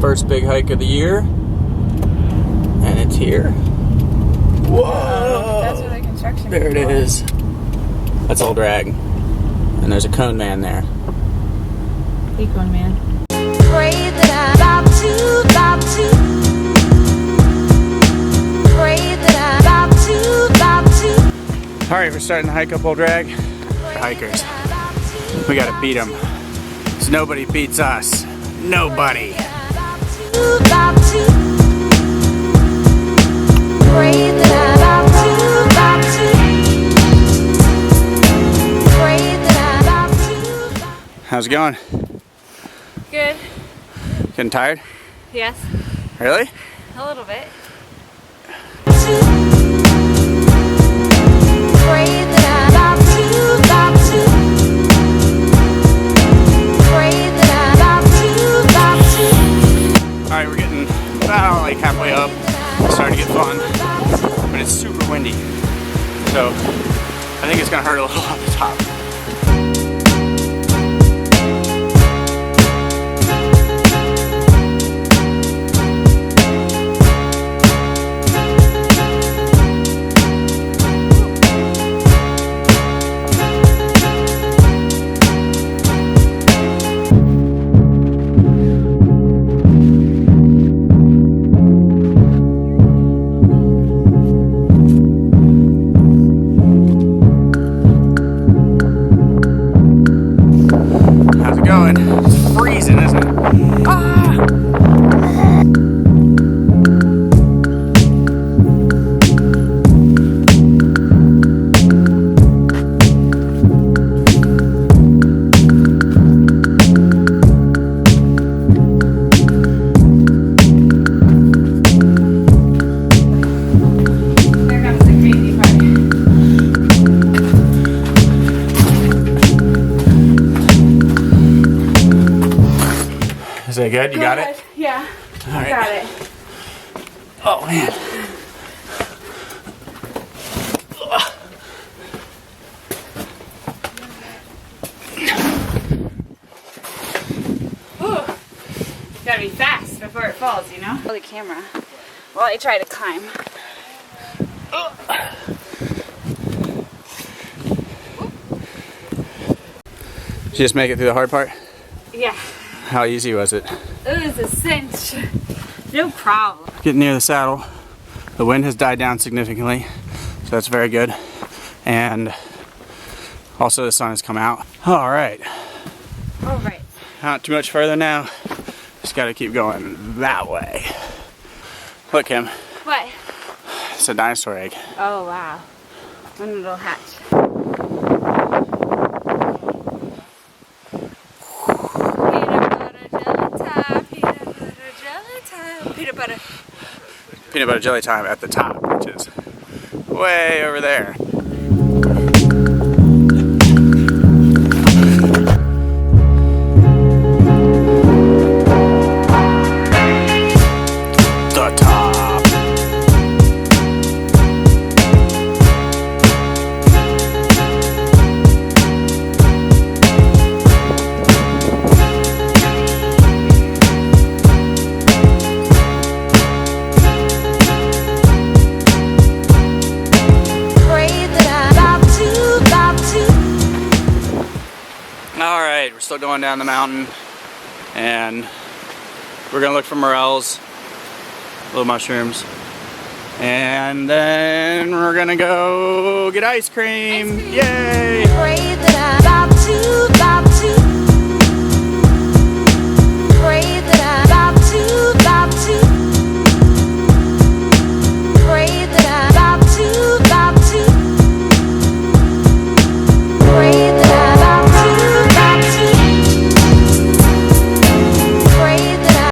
First big hike of the year. And it's here. Whoa! That's where the construction There it is. That's Old Rag. And there's a cone man there. Hey, cone man. Pray that I'm about to. Pray that I'm about to. Alright, we're starting to hike up Old Rag. Hikers. We gotta beat them. Because nobody beats us. Nobody. About to. Pray that I'm about to. Pray that I'm about to. How's it going? Good. Getting tired? Yes. Really? A little bit. Pray that I'm about to. Pray that I'm about to. Alright, we're getting about like halfway up. It's starting to get fun. But it's super windy. So I think it's gonna hurt a little on the top. It's freezing, isn't it? Ah! There comes the crazy part. Is that good? You got it? Yeah. All right. Got it. Oh man. Ooh. Gotta be fast before it falls, you know? The camera while I try to climb. Did you just make it through the hard part? Yeah. How easy was it? It was a cinch. No problem. Getting near the saddle. The wind has died down significantly, so that's very good. And also the sun has come out. All right. All right. Not too much further now. Just gotta keep going that way. Look, Kim. What? It's a dinosaur egg. Oh, wow. When it'll hatch. Peanut butter jelly time at the top, which is way over there. The top. Alright, we're still going down the mountain and we're gonna look for morels, little mushrooms, and then we're gonna go get ice cream. Yay! Pray that I'm about to.